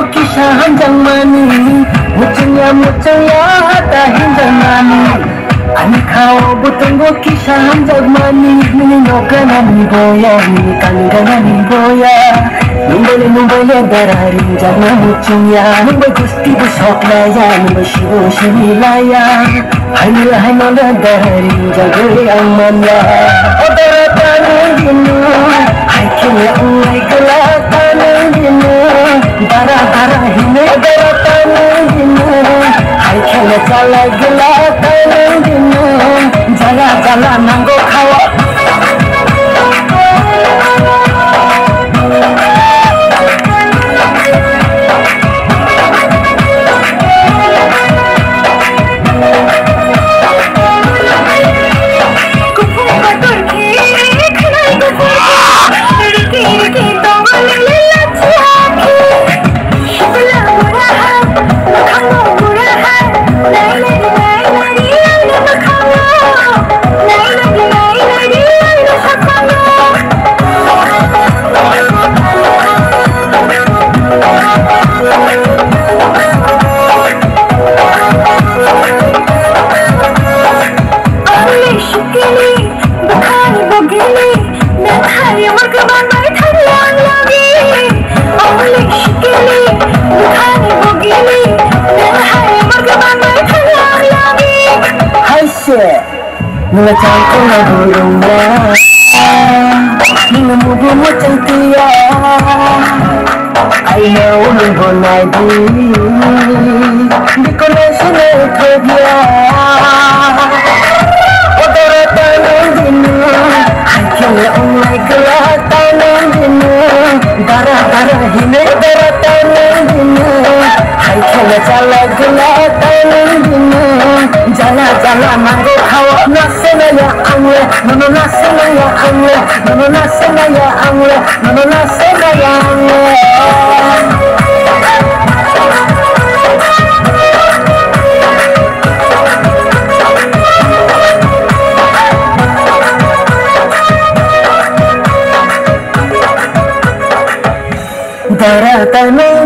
kisah hanjang mani, mucungnya hata hinjang mani. Ani kau butunggo kisah hanjang mani, mininokanani boya, minikanganani boya. Numbale darari jana mucungnya, numbai gusti busok laya, numbai shibu shilaya. Hainola darari jagai amanya. Odaratan dinu, haiknya ungai kelatan dinu. Dara hine odaratan dinu, haiknya jala gelatan dinu. Jala nanggo kawa. Nila cangkong na burung na, nila mubu mo cantia. I know nung bonay di ko na sinatobya. Odaratan ng dinu, haikyo na umay galatan ng dinu. Dara hine odaratan ng dinu, haikyo na jala galatan ng dinu. Jala mango kawa nasenaya amle, nono nasenaya amle, nono nasenaya amle, nono nasenaya amle. Daratan ng